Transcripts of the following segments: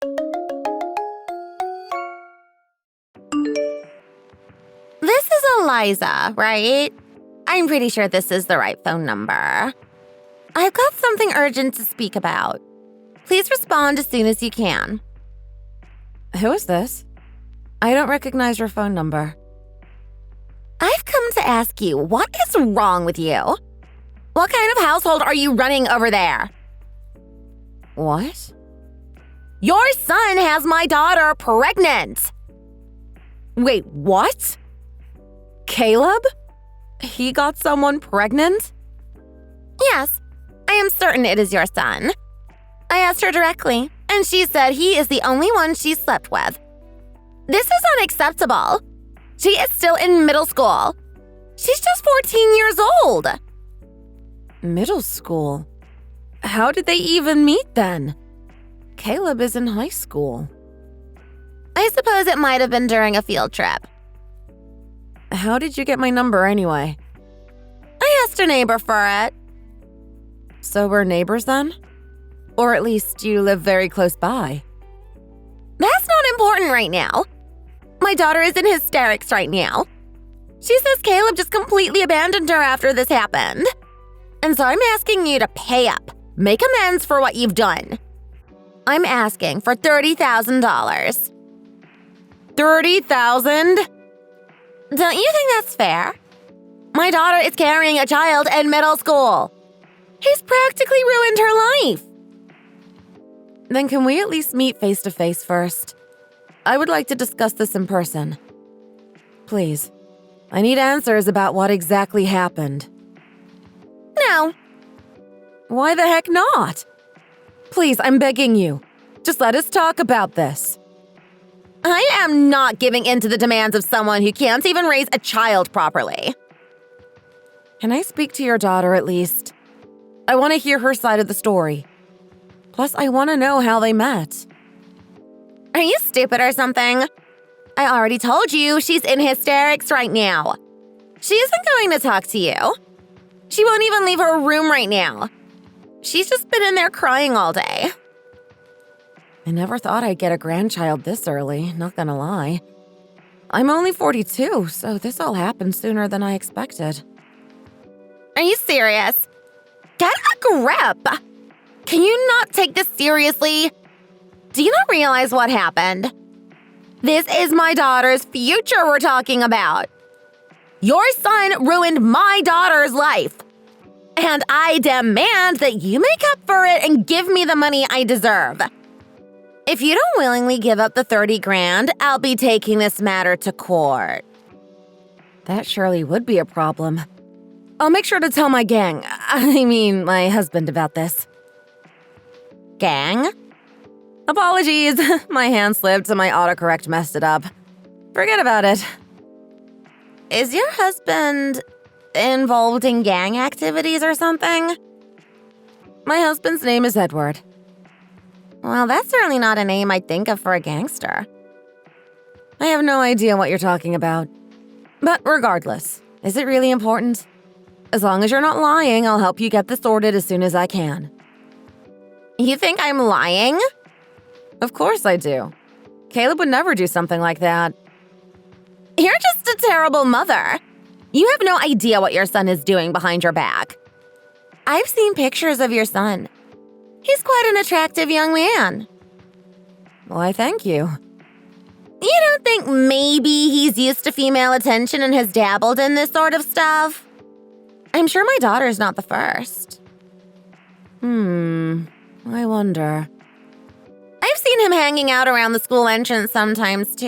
This is Eliza, right? I'm pretty sure this is the right phone number. I've got something urgent to speak about. Please respond as soon as you can. Who is this? I don't recognize your phone number. I've come to ask you, what is wrong with you? What kind of household are you running over there? What? Your son has my daughter pregnant. Wait, what? Caleb? He got someone pregnant? Yes, I am certain it is your son. I asked her directly, and she said he is the only one she slept with. This is unacceptable. She is still in middle school. She's just 14 years old. Middle school? How did they even meet then? Caleb is in high school. I suppose it might have been during a field trip. How did you get my number anyway? I asked a neighbor for it. So we're neighbors then? Or at least you live very close by. That's not important right now. My daughter is in hysterics right now. She says Caleb just completely abandoned her after this happened. And so I'm asking you to pay up, make amends for what you've done. I'm asking for $30,000. $30,000? Don't you think that's fair? My daughter is carrying a child in middle school. He's practically ruined her life. Then can we at least meet face to face first? I would like to discuss this in person. Please, I need answers about what exactly happened. No. Why the heck not? Please, I'm begging you. Just let us talk about this. I am not giving in to the demands of someone who can't even raise a child properly. Can I speak to your daughter at least? I want to hear her side of the story. Plus, I want to know how they met. Are you stupid or something? I already told you she's in hysterics right now. She isn't going to talk to you. She won't even leave her room right now. She's just been in there crying all day. I never thought I'd get a grandchild this early, not gonna lie. I'm only 42, so this all happened sooner than I expected. Are you serious? Get a grip! Can you not take this seriously? Do you not realize what happened? This is my daughter's future we're talking about. Your son ruined my daughter's life. And I demand that you make up for it and give me the money I deserve. If you don't willingly give up the 30 grand, I'll be taking this matter to court. That surely would be a problem. I'll make sure to tell my gang, my husband about this. Gang? Apologies, my hand slipped and my autocorrect messed it up. Forget about it. Is your husband involved in gang activities or something? My husband's name is Edward. Well, that's certainly not a name I'd think of for a gangster. I have no idea what you're talking about. But regardless, is it really important? As long as you're not lying, I'll help you get this sorted as soon as I can. You think I'm lying? Of course I do. Caleb would never do something like that. You're just a terrible mother. You have no idea what your son is doing behind your back. I've seen pictures of your son. He's quite an attractive young man. Why, thank you. You don't think maybe he's used to female attention and has dabbled in this sort of stuff? I'm sure my daughter's not the first. I wonder. I've seen him hanging out around the school entrance sometimes, too.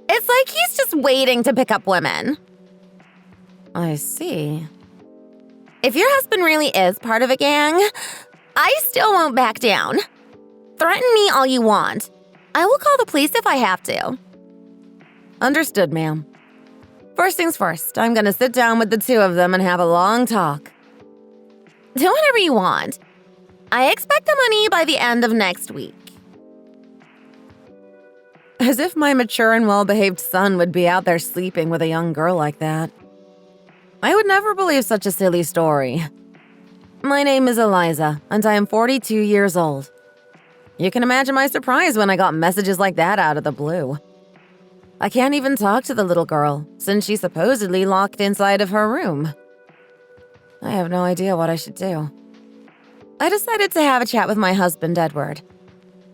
It's like he's just waiting to pick up women. I see. If your husband really is part of a gang, I still won't back down. Threaten me all you want. I will call the police if I have to. Understood, ma'am. First things first, I'm gonna sit down with the two of them and have a long talk. Do whatever you want. I expect the money by the end of next week. As if my mature and well-behaved son would be out there sleeping with a young girl like that. I would never believe such a silly story. My name is Eliza, and I am 42 years old. You can imagine my surprise when I got messages like that out of the blue. I can't even talk to the little girl, since she's supposedly locked inside of her room. I have no idea what I should do. I decided to have a chat with my husband, Edward.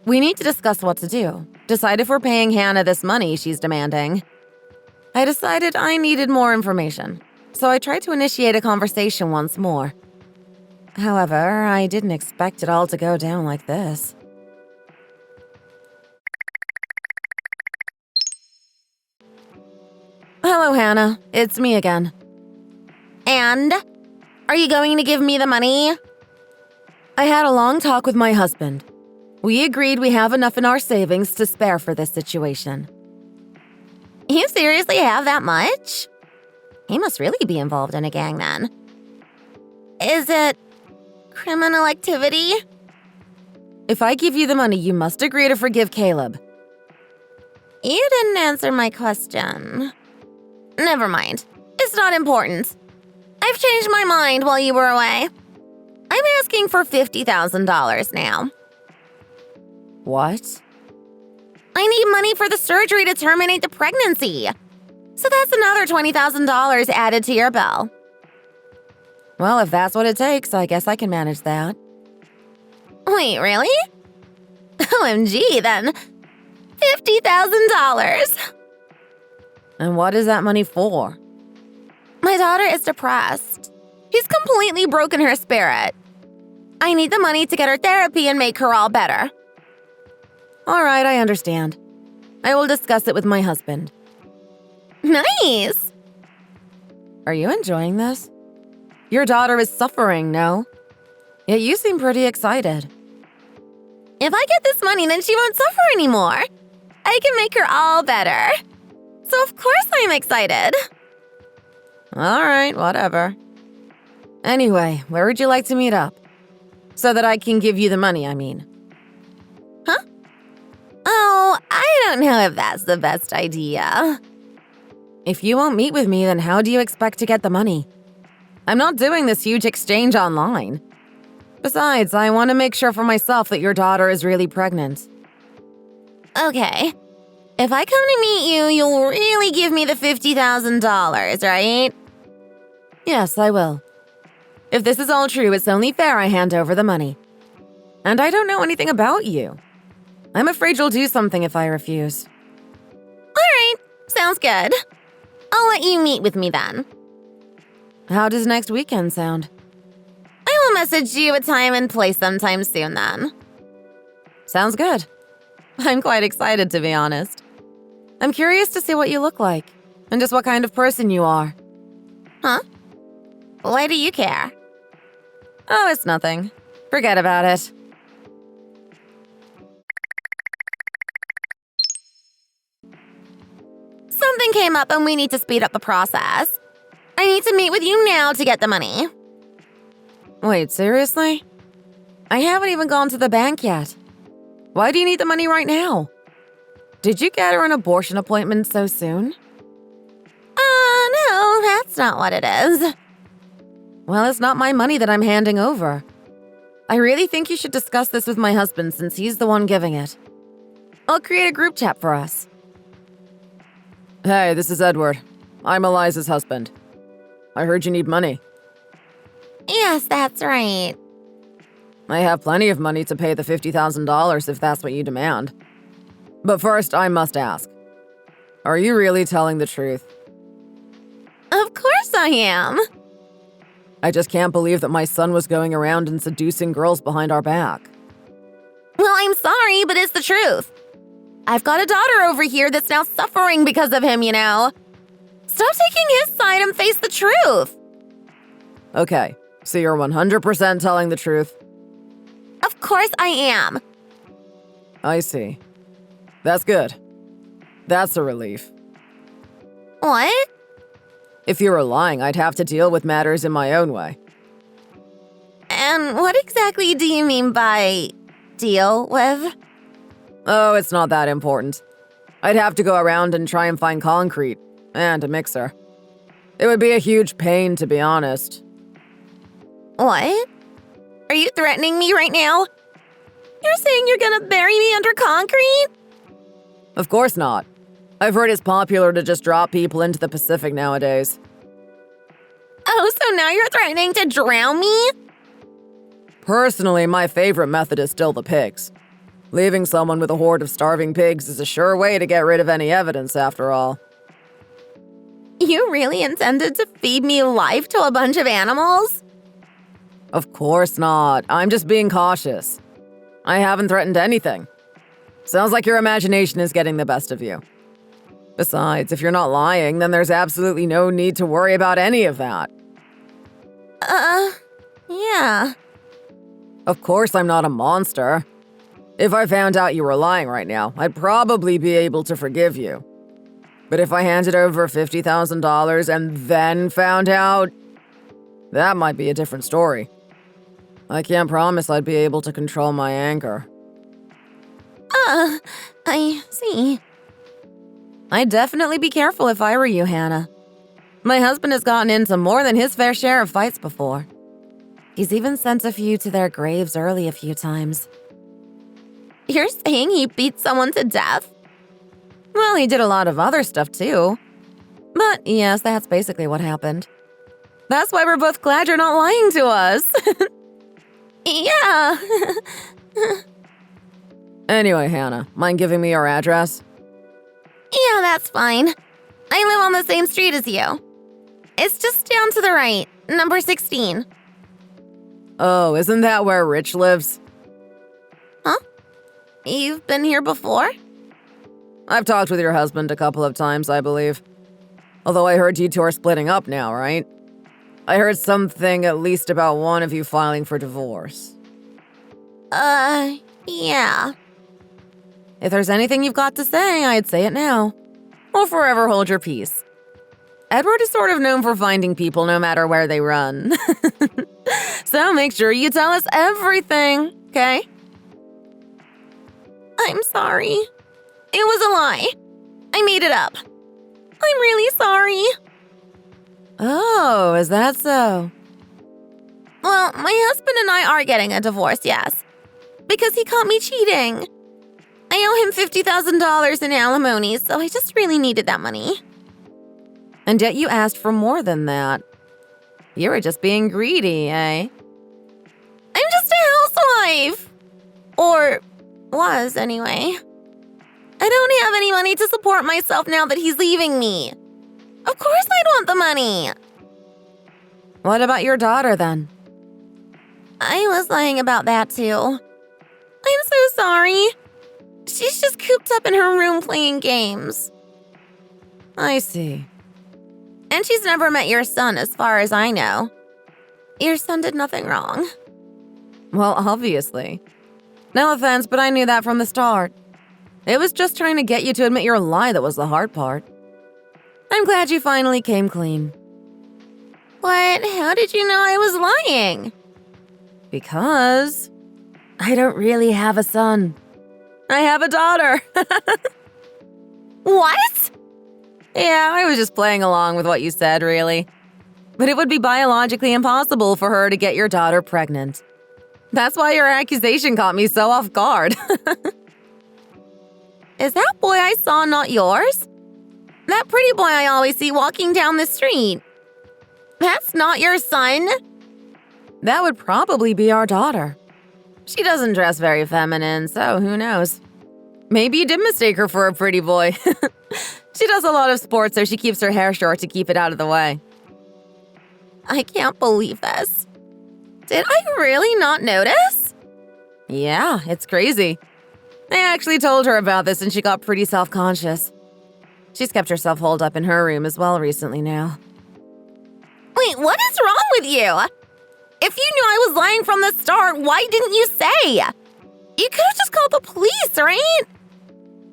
We need to discuss what to do, decide if we're paying Hannah this money she's demanding. I decided I needed more information, so I tried to initiate a conversation once more. However, I didn't expect it all to go down like this. Hello, Hannah. It's me again. And? Are you going to give me the money? I had a long talk with my husband. We agreed we have enough in our savings to spare for this situation. You seriously have that much? He must really be involved in a gang then. Is it criminal activity? If I give you the money, you must agree to forgive Caleb. You didn't answer my question. Never mind. It's not important. I've changed my mind while you were away. I'm asking for $50,000 now. What? I need money for the surgery to terminate the pregnancy. So that's another $20,000 added to your bill. Well, if that's what it takes, I guess I can manage that. Wait, really? OMG, then. $50,000. And what is that money for? My daughter is depressed. She's completely broken her spirit. I need the money to get her therapy and make her all better. All right, I understand. I will discuss it with my husband. Nice. Are you enjoying this? Your daughter is suffering, no? Yet you seem pretty excited. If I get this money, then she won't suffer anymore. I can make her all better. So of course I'm excited. All right, whatever. Anyway, where would you like to meet up? So that I can give you the money, I mean. Huh? Oh, I don't know if that's the best idea. If you won't meet with me, then how do you expect to get the money? I'm not doing this huge exchange online. Besides, I want to make sure for myself that your daughter is really pregnant. Okay. If I come to meet you, you'll really give me the $50,000, right? Yes, I will. If this is all true, it's only fair I hand over the money. And I don't know anything about you. I'm afraid you'll do something if I refuse. All right, sounds good. I'll let you meet with me then. How does next weekend sound? I will message you a time and place sometime soon then. Sounds good. I'm quite excited, to be honest. I'm curious to see what you look like, and just what kind of person you are. Huh? Why do you care? Oh, it's nothing. Forget about it. Something came up and we need to speed up the process. I need to meet with you now to get the money. Wait, seriously? I haven't even gone to the bank yet. Why do you need the money right now? Did you get her an abortion appointment so soon? No, that's not what it is. Well, it's not my money that I'm handing over. I really think you should discuss this with my husband since he's the one giving it. I'll create a group chat for us. Hey, this is Edward. I'm Eliza's husband. I heard you need money. Yes, that's right. I have plenty of money to pay the $50,000 if that's what you demand. But first, I must ask. Are you really telling the truth? Of course I am. I just can't believe that my son was going around and seducing girls behind our back. Well, I'm sorry, but it's the truth. I've got a daughter over here that's now suffering because of him, you know. Stop taking his side and face the truth. Okay, so you're 100% telling the truth? Of course I am. I see. That's good. That's a relief. What? If you were lying, I'd have to deal with matters in my own way. And what exactly do you mean by deal with? Oh, it's not that important. I'd have to go around and try and find concrete and a mixer. It would be a huge pain, to be honest. What? Are you threatening me right now? You're saying you're gonna bury me under concrete? Of course not. I've heard it's popular to just drop people into the Pacific nowadays. Oh, so now you're threatening to drown me? Personally, my favorite method is still the pigs. Leaving someone with a horde of starving pigs is a sure way to get rid of any evidence, after all. You really intended to feed me life to a bunch of animals? Of course not. I'm just being cautious. I haven't threatened anything. Sounds like your imagination is getting the best of you. Besides, if you're not lying, then there's absolutely no need to worry about any of that. Yeah. Of course I'm not a monster. If I found out you were lying right now, I'd probably be able to forgive you. But if I handed over $50,000 and then found out, that might be a different story. I can't promise I'd be able to control my anger. I see. I'd definitely be careful if I were you, Hannah. My husband has gotten into more than his fair share of fights before. He's even sent a few to their graves early a few times. You're saying he beat someone to death? Well, he did a lot of other stuff too. But yes, that's basically what happened. That's why we're both glad you're not lying to us. Yeah. Anyway, Hannah, mind giving me your address? Yeah, that's fine. I live on the same street as you. It's just down to the right, number 16. Oh, isn't that where Rich lives? Huh? You've been here before? I've talked with your husband a couple of times, I believe. Although I heard you two are splitting up now, right? I heard something at least about one of you filing for divorce. Yeah. If there's anything you've got to say, I'd say it now. Or forever hold your peace. Edward is sort of known for finding people no matter where they run. So make sure you tell us everything, okay? I'm sorry. It was a lie. I made it up. I'm really sorry. Oh, is that so? Well, my husband and I are getting a divorce, yes. Because he caught me cheating. I owe him $50,000 in alimony, so I just really needed that money. And yet you asked for more than that. You were just being greedy, eh? I'm just a housewife. Or was, anyway. I don't have any money to support myself now that he's leaving me. Of course I'd want the money. What about your daughter, then? I was lying about that, too. I'm so sorry. She's just cooped up in her room playing games. I see. And she's never met your son, as far as I know. Your son did nothing wrong. Well, obviously. No offense, but I knew that from the start. It was just trying to get you to admit your lie that was the hard part. I'm glad you finally came clean. What? How did you know I was lying? Because I don't really have a son. I have a daughter. What? Yeah, I was just playing along with what you said, really. But it would be biologically impossible for her to get your daughter pregnant. That's why your accusation caught me so off guard. Is that boy I saw not yours? That pretty boy I always see walking down the street. That's not your son? That would probably be our daughter. She doesn't dress very feminine, so who knows? Maybe you did mistake her for a pretty boy. She does a lot of sports, so she keeps her hair short to keep it out of the way. I can't believe this. Did I really not notice? Yeah, it's crazy. I actually told her about this and she got pretty self-conscious. She's kept herself holed up in her room as well recently now. Wait, what is wrong with you? If you knew I was lying from the start, why didn't you say? You could have just called the police, right?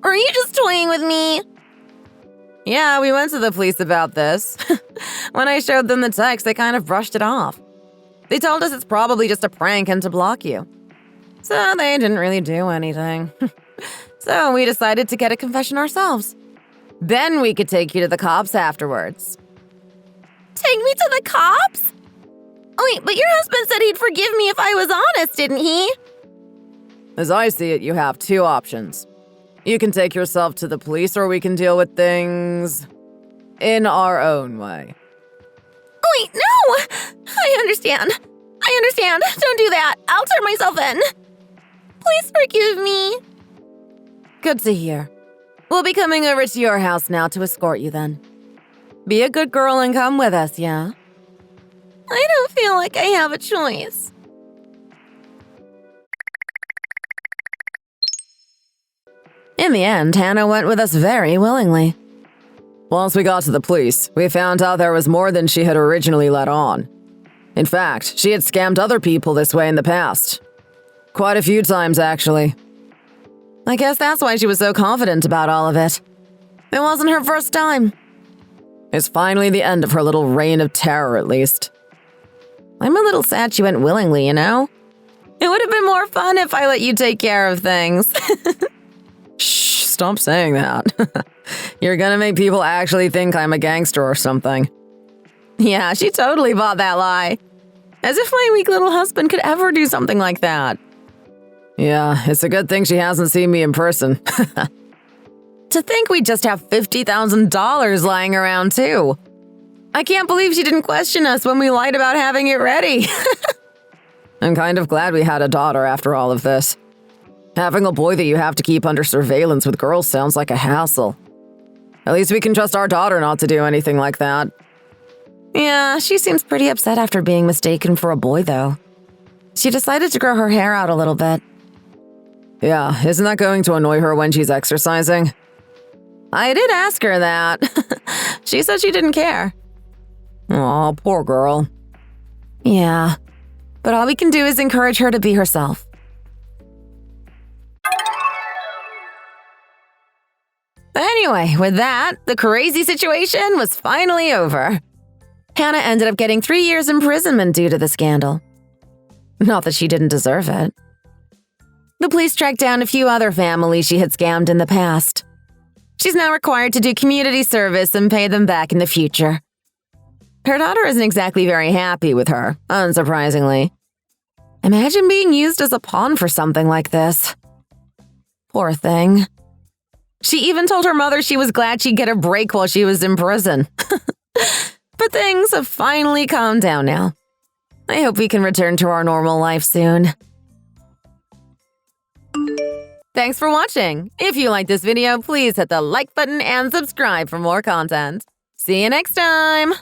Or are you just toying with me? Yeah, we went to the police about this. When I showed them the text, they kind of brushed it off. They told us it's probably just a prank and to block you. So they didn't really do anything. So we decided to get a confession ourselves. Then we could take you to the cops afterwards. Take me to the cops? Oh, wait, but your husband said he'd forgive me if I was honest, didn't he? As I see it, you have two options. You can take yourself to the police, or we can deal with things in our own way. Wait, no! I understand. Don't do that. I'll turn myself in. Please forgive me. Good to hear. We'll be coming over to your house now to escort you then. Be a good girl and come with us, yeah? I don't feel like I have a choice. In the end, Hannah went with us very willingly. Once we got to the police, we found out there was more than she had originally let on. In fact, she had scammed other people this way in the past. Quite a few times, actually. I guess that's why she was so confident about all of it. It wasn't her first time. It's finally the end of her little reign of terror, at least. I'm a little sad she went willingly, you know? It would have been more fun if I let you take care of things. Shh, stop saying that. You're gonna make people actually think I'm a gangster or something. Yeah, she totally bought that lie. As if my weak little husband could ever do something like that. Yeah, it's a good thing she hasn't seen me in person. To think we just have $50,000 lying around, too. I can't believe she didn't question us when we lied about having it ready. I'm kind of glad we had a daughter after all of this. Having a boy that you have to keep under surveillance with girls sounds like a hassle. At least we can trust our daughter not to do anything like that. Yeah, she seems pretty upset after being mistaken for a boy, though. She decided to grow her hair out a little bit. Yeah, isn't that going to annoy her when she's exercising? I did ask her that. She said she didn't care. Aw, poor girl. Yeah, but all we can do is encourage her to be herself. Anyway, with that, the crazy situation was finally over. Hannah ended up getting 3 years imprisonment due to the scandal. Not that she didn't deserve it. The police tracked down a few other families she had scammed in the past. She's now required to do community service and pay them back in the future. Her daughter isn't exactly very happy with her, unsurprisingly. Imagine being used as a pawn for something like this. Poor thing. She even told her mother she was glad she'd get a break while she was in prison. But things have finally calmed down now. I hope we can return to our normal life soon. Thanks for watching. If you like this video, please hit the like button and subscribe for more content. See you next time!